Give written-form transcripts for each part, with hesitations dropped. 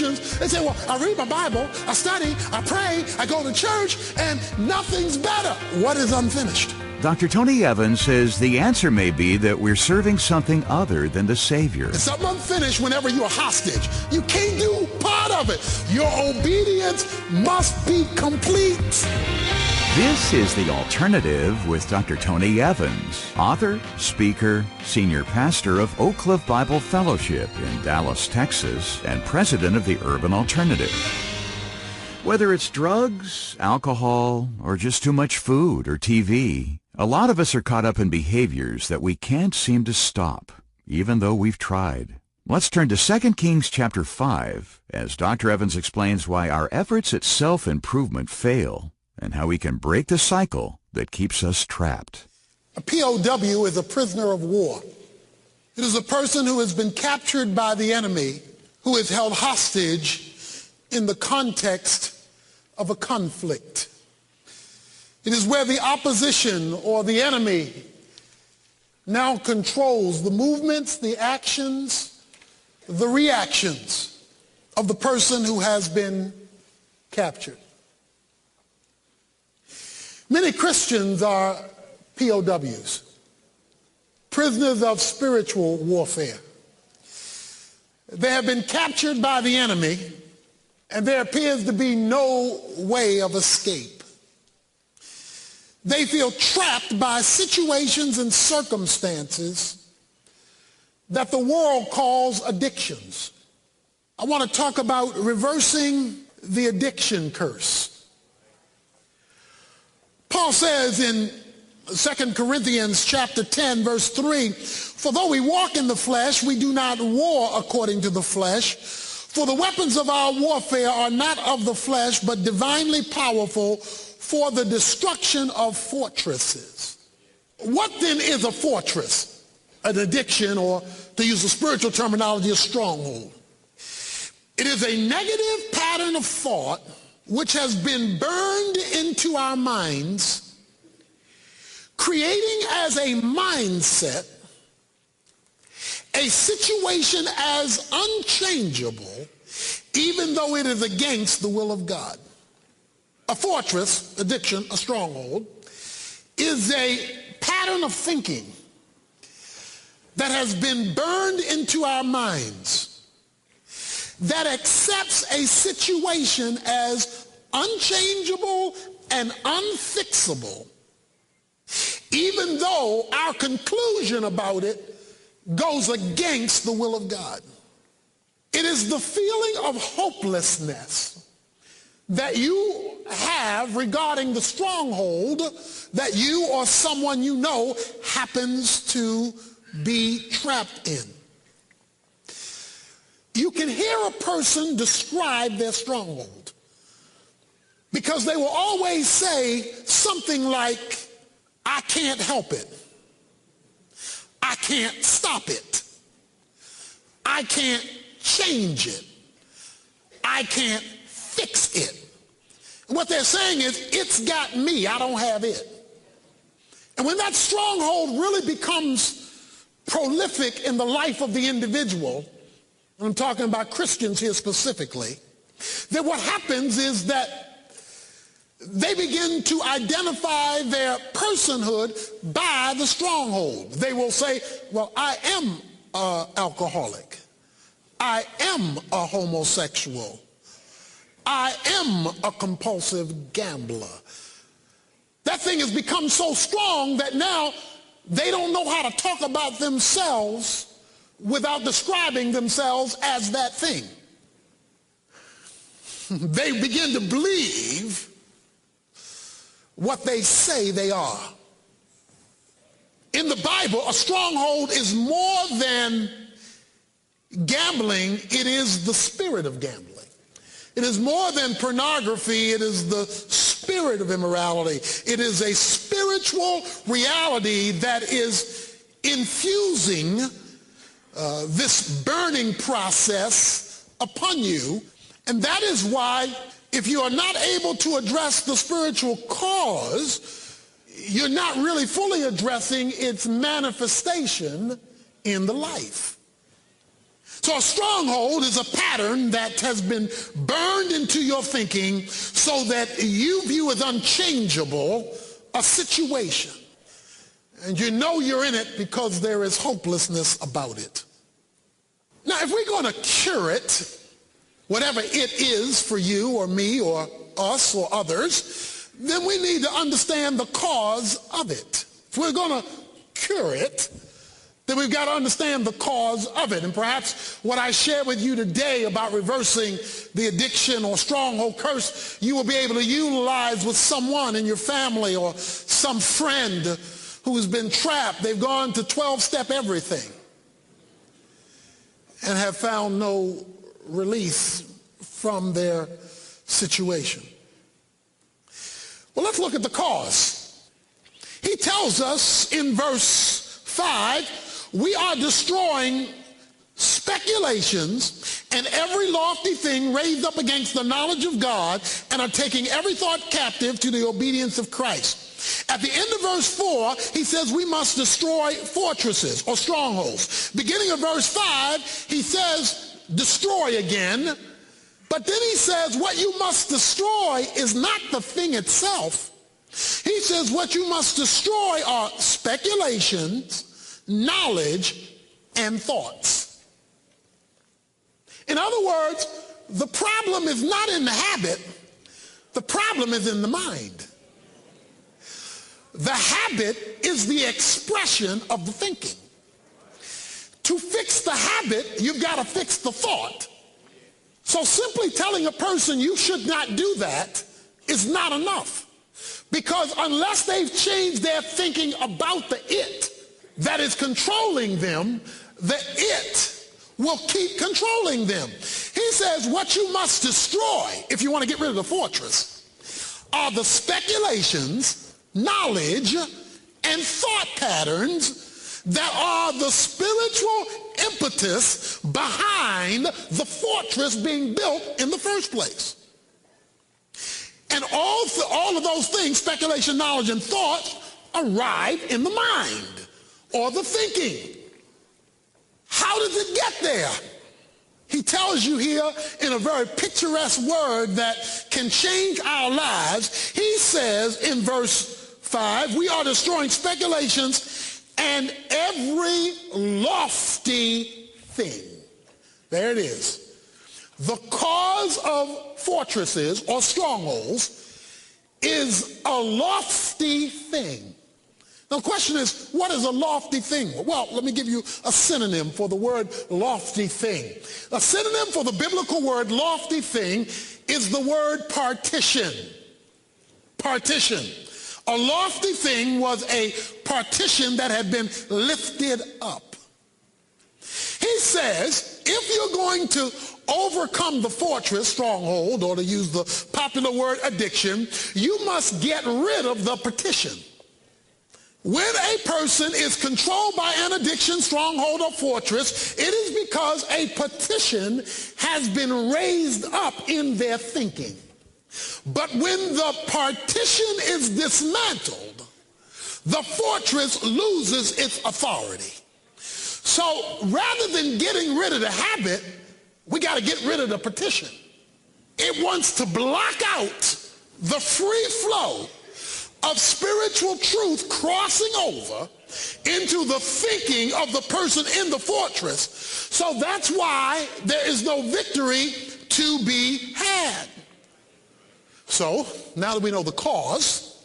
Christians, they say, well, I read my Bible, I study, I pray, I go to church, and nothing's better. What is unfinished? Dr. Tony Evans says the answer may be that we're serving something other than the Savior. It's something unfinished whenever you're a hostage. You can't do part of it. Your obedience must be complete. This is The Alternative with Dr. Tony Evans, author, speaker, senior pastor of Oak Cliff Bible Fellowship in Dallas, Texas, and president of the Urban Alternative. Whether it's drugs, alcohol, or just too much food or TV, a lot of us are caught up in behaviors that we can't seem to stop, even though we've tried. Let's turn to 2 Kings chapter 5 as Dr. Evans explains why our efforts at self-improvement fail and how we can break the cycle that keeps us trapped. A POW is a prisoner of war. It is a person who has been captured by the enemy, who is held hostage in the context of a conflict. It is where the opposition or the enemy now controls the movements, the actions, the reactions of the person who has been captured. Many Christians are POWs, prisoners of spiritual warfare. They have been captured by the enemy, and there appears to be no way of escape. They feel trapped by situations and circumstances that the world calls addictions. I want to talk about reversing the addiction curse. Paul says in 2 Corinthians chapter 10, verse 3, for though we walk in the flesh, we do not war according to the flesh. For the weapons of our warfare are not of the flesh, but divinely powerful for the destruction of fortresses. What then is a fortress? An addiction, or to use the spiritual terminology, a stronghold. It is a negative pattern of thought which has been burned into our minds, creating as a mindset a situation as unchangeable, even though it is against the will of God. A fortress, addiction, a stronghold, is a pattern of thinking that has been burned into our minds that accepts a situation as unchangeable and unfixable, even though our conclusion about it goes against the will of God. It is the feeling of hopelessness that you have regarding the stronghold that you or someone you know happens to be trapped in. You can hear a person describe their stronghold because they will always say something like, I can't help it. I can't stop it. I can't change it. I can't fix it. And what they're saying is, it's got me, I don't have it. And when that stronghold really becomes prolific in the life of the individual, and I'm talking about Christians here specifically, then what happens is that they begin to identify their personhood by the stronghold. They will say, well, I am an alcoholic. I am a homosexual. I am a compulsive gambler. That thing has become so strong that now they don't know how to talk about themselves without describing themselves as that thing. They begin to believe what they say they are. In the Bible, a stronghold is more than gambling. It is the spirit of gambling. It is more than pornography. It is the spirit of immorality. It is a spiritual reality that is infusing this burning process upon you. And that is why if you are not able to address the spiritual cause, you're not really fully addressing its manifestation in the life. So a stronghold is a pattern that has been burned into your thinking so that you view as unchangeable a situation. And you know you're in it because there is hopelessness about it. Now, if we're going to cure it, whatever it is for you or me or us or others, then we need to understand the cause of it. If we're going to cure it, then we've got to understand the cause of it. And perhaps what I share with you today about reversing the addiction or stronghold curse, you will be able to utilize with someone in your family or some friend who has been trapped. They've gone to 12-step everything and have found no release from their situation. Well, let's look at the cause. He tells us in verse 5, we are destroying speculations and every lofty thing raised up against the knowledge of God, and are taking every thought captive to the obedience of Christ. At the end of verse 4, he says we must destroy fortresses or strongholds. Beginning of verse 5, he says destroy again, but then he says what you must destroy is not the thing itself. He says what you must destroy are speculations, knowledge, and thoughts. In other words, the problem is not in the habit, the problem is in the mind. The habit is the expression of the thinking. To fix the habit, you've got to fix the thought. So simply telling a person you should not do that is not enough. Because unless they've changed their thinking about the it that is controlling them, the it will keep controlling them. He says what you must destroy if you want to get rid of the fortress are the speculations, knowledge, and thought patterns that are the spiritual impetus behind the fortress being built in the first place. And all of those things, speculation, knowledge, and thought, arrive in the mind or the thinking. How does it get there? He tells you here in a very picturesque word that can change our lives. He says in verse 5, we are destroying speculations and every lofty thing. There it is. The cause of fortresses or strongholds is a lofty thing. Now the question is, what is a lofty thing? Well, let me give you a synonym for the word lofty thing. A synonym for the biblical word lofty thing is the word partition. Partition. A lofty thing was a partition that had been lifted up. He says, if you're going to overcome the fortress, stronghold, or to use the popular word addiction, you must get rid of the partition. When a person is controlled by an addiction, stronghold, or fortress, it is because a partition has been raised up in their thinking. But when the partition is dismantled, the fortress loses its authority. So rather than getting rid of the habit, we got to get rid of the partition. It wants to block out the free flow of spiritual truth crossing over into the thinking of the person in the fortress. So that's why there is no victory to be had. So now that we know the cause,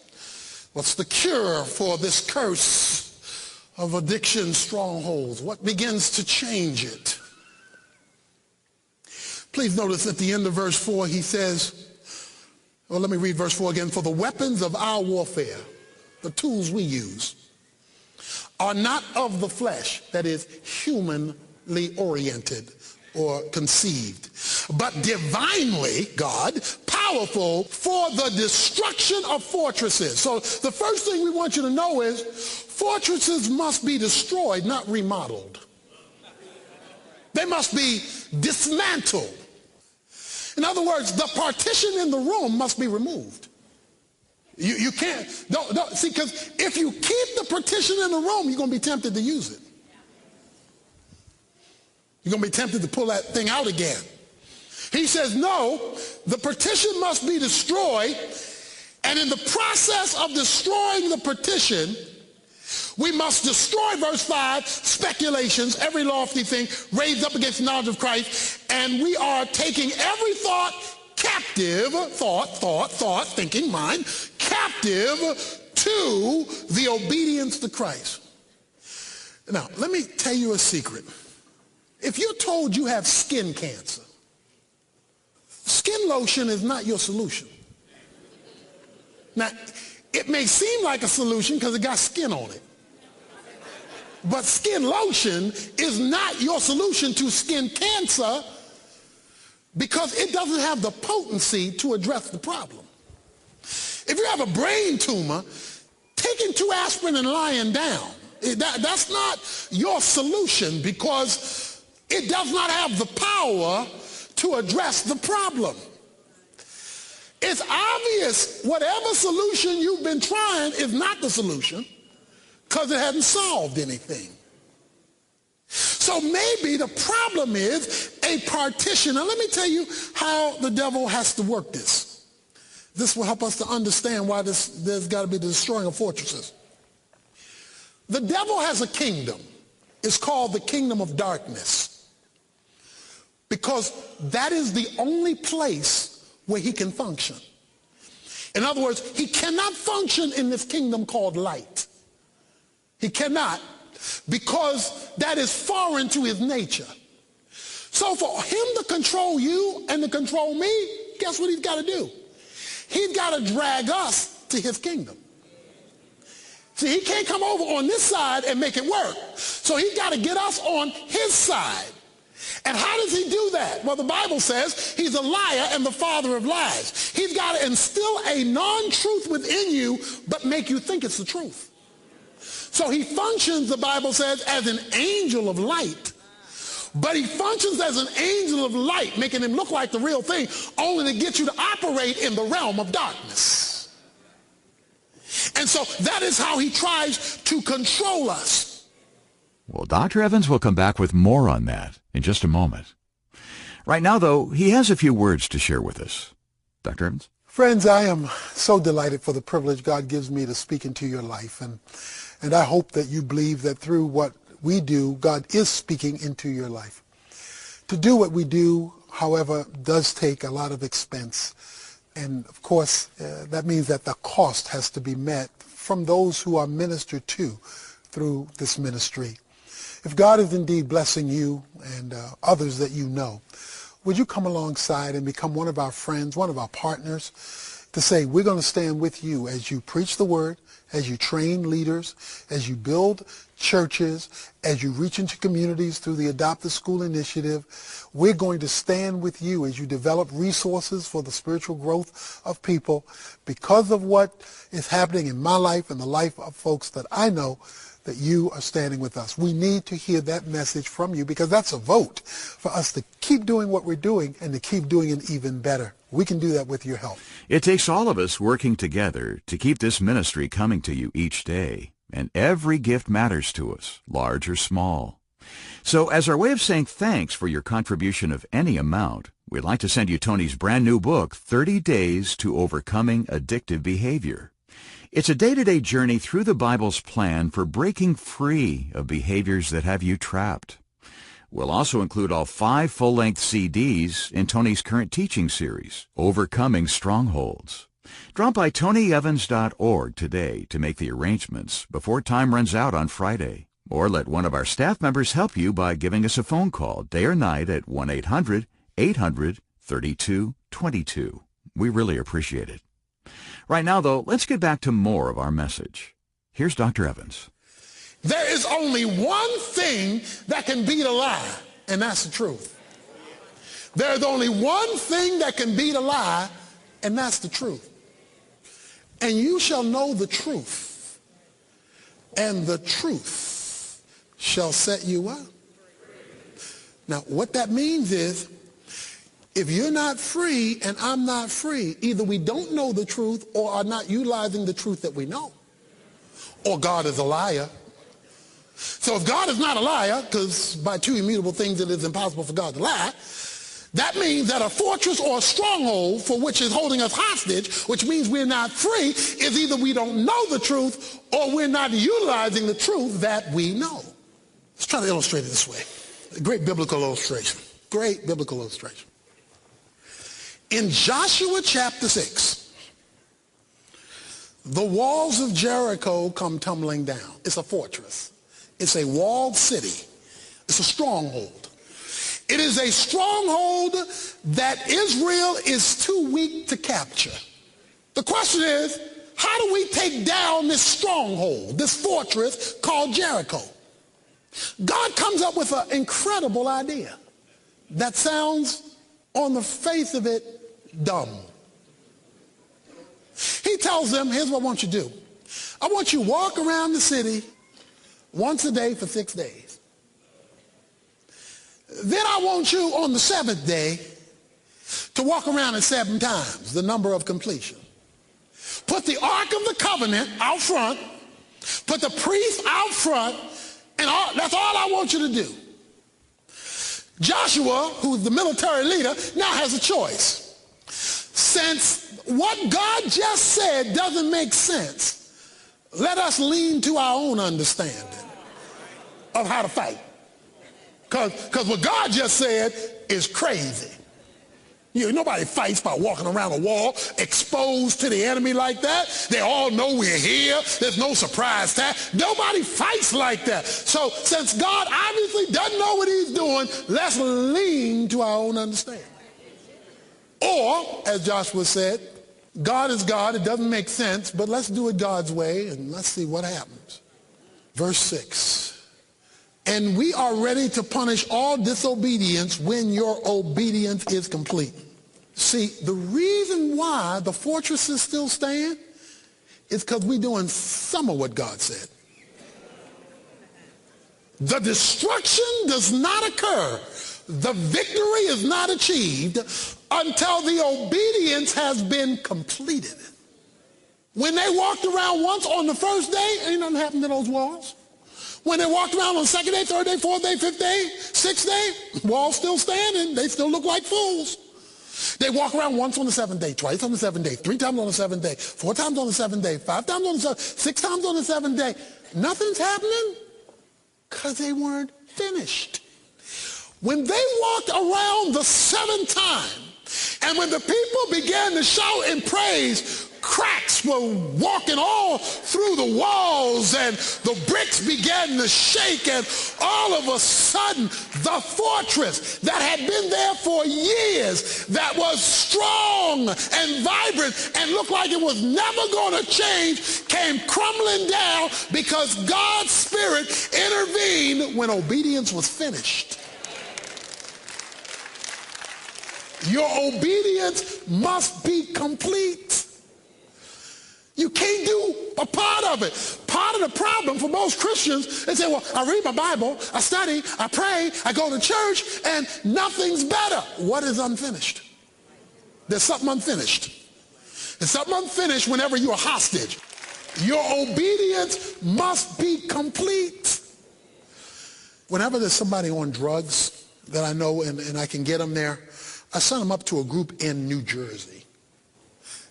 what's the cure for this curse of addiction strongholds? What begins to change it? Please notice at the end of verse 4 he says, well, let me read verse 4 again. For the weapons of our warfare, the tools we use, are not of the flesh, that is humanly oriented or conceived, but divinely, God, powerful for the destruction of fortresses. So the first thing we want you to know is fortresses must be destroyed, not remodeled. They must be dismantled. In other words, the partition in the room must be removed. You can't, don't see, because if you keep the partition in the room, you're going to be tempted to use it. You're going to be tempted to pull that thing out again. He says, no, the partition must be destroyed. And in the process of destroying the partition, we must destroy, verse 5, speculations, every lofty thing raised up against the knowledge of Christ. And we are taking every thought captive, thinking, mind, captive to the obedience to Christ. Now, let me tell you a secret. If you're told you have skin cancer, skin lotion is not your solution. Now, it may seem like a solution because it got skin on it. But skin lotion is not your solution to skin cancer because it doesn't have the potency to address the problem. If you have a brain tumor, taking 2 aspirin and lying down, that's not your solution because it does not have the power to address the problem. It's obvious whatever solution you've been trying is not the solution because it hasn't solved anything. So maybe the problem is a partition. Now let me tell you how the devil has to work this. This will help us to understand why there's got to be the destroying of fortresses. The devil has a kingdom. It's called the kingdom of darkness because that is the only place where he can function. In other words, he cannot function in this kingdom called light. He cannot because that is foreign to his nature. So for him to control you and to control me, guess what he's got to do? He's got to drag us to his kingdom. See, he can't come over on this side and make it work. So he's got to get us on his side. And how does he do that? Well, the Bible says he's a liar and the father of lies. He's got to instill a non-truth within you, but make you think it's the truth. So he functions, the Bible says, as an angel of light. But he functions as an angel of light, making him look like the real thing, only to get you to operate in the realm of darkness. And so that is how he tries to control us. Well, Dr. Evans will come back with more on that in just a moment. Right now, though, he has a few words to share with us. Dr. Evans? Friends, I am so delighted for the privilege God gives me to speak into your life. And I hope that you believe that through what we do, God is speaking into your life. To do what we do, however, does take a lot of expense. And of course, that means that the cost has to be met from those who are ministered to through this ministry. If God is indeed blessing you and others that you know, would you come alongside and become one of our friends, one of our partners, to say, we're going to stand with you as you preach the word, as you train leaders, as you build churches, as you reach into communities through the Adopt a School initiative. We're going to stand with you as you develop resources for the spiritual growth of people because of what is happening in my life and the life of folks that I know, that you are standing with us. We need to hear that message from you because that's a vote for us to keep doing what we're doing and to keep doing it even better. We can do that with your help. It takes all of us working together to keep this ministry coming to you each day. And every gift matters to us, large or small. So as our way of saying thanks for your contribution of any amount, we'd like to send you Tony's brand new book, 30 Days to Overcoming Addictive Behavior. It's a day-to-day journey through the Bible's plan for breaking free of behaviors that have you trapped. We'll also include all 5 full-length CDs in Tony's current teaching series, Overcoming Strongholds. Drop by TonyEvans.org today to make the arrangements before time runs out on Friday. Or let one of our staff members help you by giving us a phone call day or night at 1-800-800-3222. We really appreciate it. Right now, though, let's get back to more of our message. Here's Dr. Evans. There is only one thing that can beat a lie, and that's the truth. There is only one thing that can beat a lie, and that's the truth. And you shall know the truth, and the truth shall set you up. Now, what that means is, if you're not free and I'm not free, either we don't know the truth or are not utilizing the truth that we know, or God is a liar. So if God is not a liar, because by two immutable things it is impossible for God to lie, that means that a fortress or a stronghold for which is holding us hostage, which means we're not free, is either we don't know the truth or we're not utilizing the truth that we know. Let's try to illustrate it this way. A great biblical illustration. Great biblical illustration. In Joshua chapter 6, the walls of Jericho come tumbling down. It's a fortress. It's a walled city. It's a stronghold. It is a stronghold that Israel is too weak to capture. The question is, how do we take down this stronghold, this fortress called Jericho? God comes up with an incredible idea that sounds, on the face of it, dumb. He tells them, here's what I want you to do. I want you to walk around the city once a day for 6 days. Then I want you on the seventh day to walk around it 7 times, the number of completion. Put the Ark of the Covenant out front, put the priest out front, and that's all I want you to do. Joshua, who's the military leader, now has a choice. Since what God just said doesn't make sense, let us lean to our own understanding of how to fight. Because what God just said is crazy. Nobody fights by walking around a wall exposed to the enemy like that. They all know we're here. There's no surprise tag. Nobody fights like that. So since God obviously doesn't know what he's doing, let's lean to our own understanding. Or, as Joshua said, God is God. It doesn't make sense, but let's do it God's way and let's see what happens. Verse 6. And we are ready to punish all disobedience when your obedience is complete. See, the reason why the fortresses still stand is because we're doing some of what God said. The destruction does not occur. The victory is not achieved until the obedience has been completed. When they walked around once on the first day, ain't nothing happened to those walls. When they walked around on the second day, third day, fourth day, fifth day, sixth day, walls still standing. They still look like fools. They walk around once on the seventh day, twice on the seventh day, 3 times on the seventh day, 4 times on the seventh day, 5 times on the seventh, 6 times on the seventh day. Nothing's happening because they weren't finished. When they walked around the 7th time, and when the people began to shout and praise, cracks were walking all through the walls and the bricks began to shake, and all of a sudden the fortress that had been there for years, that was strong and vibrant and looked like it was never going to change, came crumbling down because God's Spirit intervened when obedience was finished. Your obedience must be complete. You can't do a part of it. Part of the problem for most Christians, they say, well, I read my Bible, I study, I pray, I go to church, and nothing's better. What is unfinished? There's something unfinished. There's something unfinished whenever you're a hostage. Your obedience must be complete. Whenever there's somebody on drugs that I know and I can get them there, I send them up to a group in New Jersey.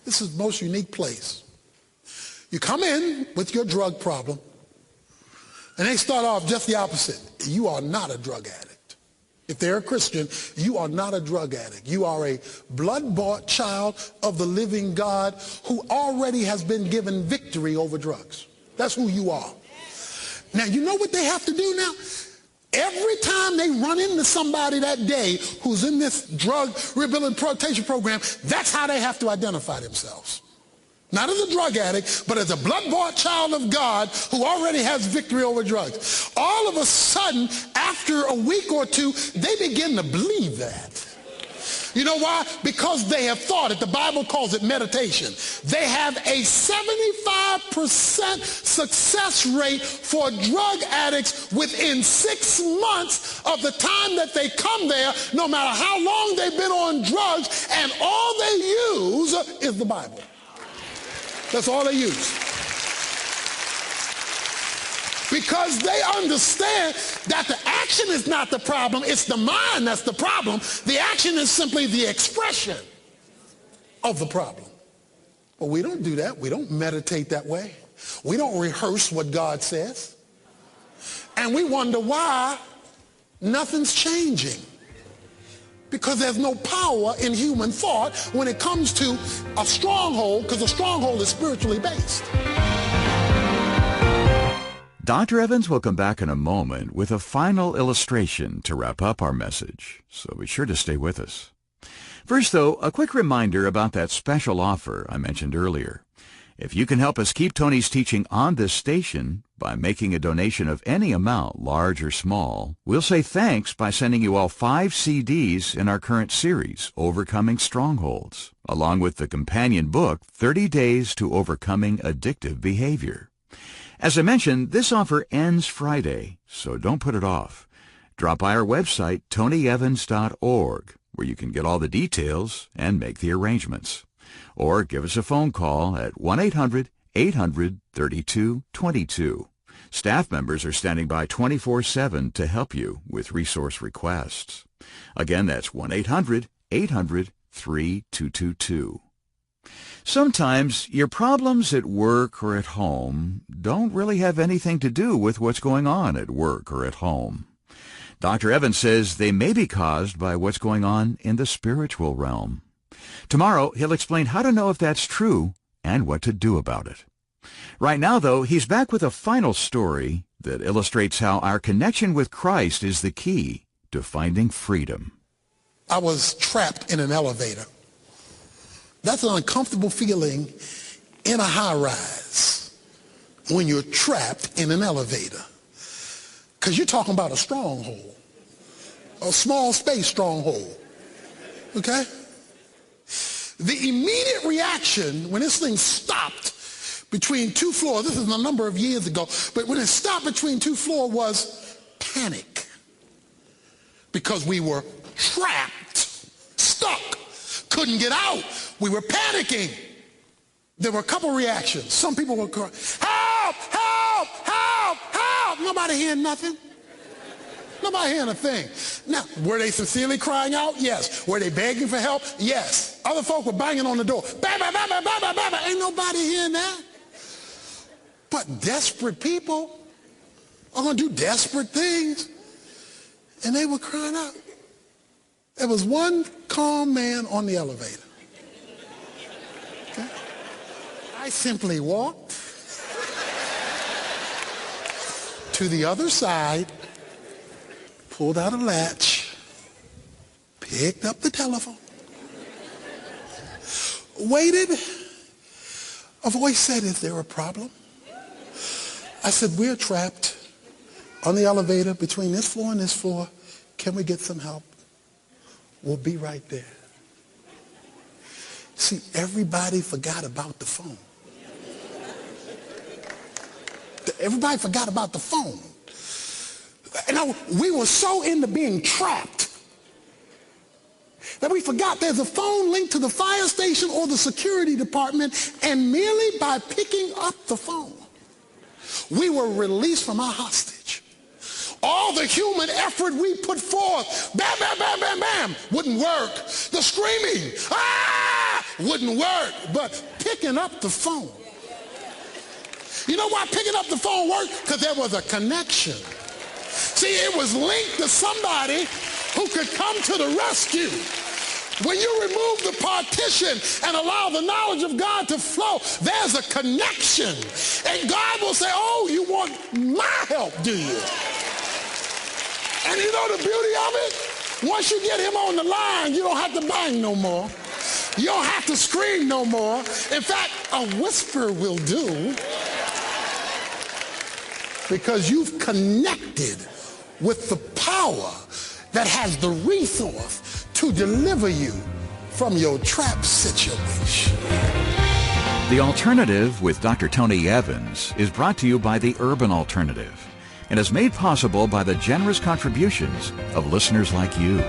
This is the most unique place. You come in with your drug problem, and they start off just the opposite. You are not a drug addict. If they're a Christian, you are not a drug addict. You are a blood-bought child of the living God who already has been given victory over drugs. That's who you are. Now, you know what they have to do now? Every time they run into somebody that day who's in this drug rehabilitation program, that's how they have to identify themselves. Not as a drug addict, but as a blood-bought child of God who already has victory over drugs. All of a sudden, after a week or two, they begin to believe that. You know why? Because they have thought it. The Bible calls it meditation. They have a 75% success rate for drug addicts within 6 months of the time that they come there, no matter how long they've been on drugs, and all they use is the Bible. That's all they use. Because they understand that the action is not the problem, it's the mind that's the problem. The action is simply the expression of the problem. But we don't do that. We don't meditate that way. We don't rehearse what God says. And we wonder why nothing's changing. Because there's no power in human thought when it comes to a stronghold, because a stronghold is spiritually based. Dr. Evans will come back in a moment with a final illustration to wrap up our message, so be sure to stay with us. First, though, a quick reminder about that special offer I mentioned earlier. If you can help us keep Tony's teaching on this station by making a donation of any amount, large or small, we'll say thanks by sending you all 5 CDs in our current series, Overcoming Strongholds, along with the companion book, 30 Days to Overcoming Addictive Behavior. As I mentioned, this offer ends Friday, so don't put it off. Drop by our website, tonyevans.org, where you can get all the details and make the arrangements. Or give us a phone call at 1-800-800-3222. Staff members are standing by 24/7 to help you with resource requests. Again, that's 1-800-800-3222. Sometimes your problems at work or at home don't really have anything to do with what's going on at work or at home. Dr. Evans says they may be caused by what's going on in the spiritual realm. Tomorrow, he'll explain how to know if that's true and what to do about it. Right now, though, he's back with a final story that illustrates how our connection with Christ is the key to finding freedom. I was trapped in an elevator. That's an uncomfortable feeling in a high-rise when you're trapped in an elevator. Because you're talking about a stronghold, a small space stronghold, okay? The immediate reaction when this thing stopped between 2 floors, this is a number of years ago, but when it stopped between 2 floors was panic. Because we were trapped, stuck, couldn't get out. We were panicking. There were a couple reactions. Some people were crying, help, help, help, help. Nobody hearing nothing. Nobody hearing a thing. Now, were they sincerely crying out? Yes. Were they begging for help? Yes. Other folk were banging on the door. Bang, bang, bang, bang, bang, bang, bang. Ain't nobody hearing that. But desperate people are going to do desperate things. And they were crying out. There was one calm man on the elevator. Okay? I simply walked to the other side, pulled out a latch, picked up the telephone, waited. A voice said, is there a problem? I said, we're trapped on the elevator between this floor and this floor. Can we get some help? We'll be right there. See, everybody forgot about the phone. Everybody forgot about the phone. And we were so into being trapped that we forgot there's a phone linked to the fire station or the security department, and merely by picking up the phone, we were released from our hostage. All the human effort we put forth, bam, bam, bam, bam, bam, wouldn't work. The screaming, wouldn't work. But picking up the phone. You know why picking up the phone worked? Because there was a connection. See, it was linked to somebody who could come to the rescue. When you remove the partition and allow the knowledge of God to flow, there's a connection. And God will say, oh, you want my help, do you? And you know the beauty of it? Once you get him on the line, you don't have to bang no more. You don't have to scream no more. In fact, a whisper will do, because you've connected with the power that has the resource to deliver you from your trap situation. The Alternative with Dr. Tony Evans is brought to you by the Urban Alternative and is made possible by the generous contributions of listeners like you.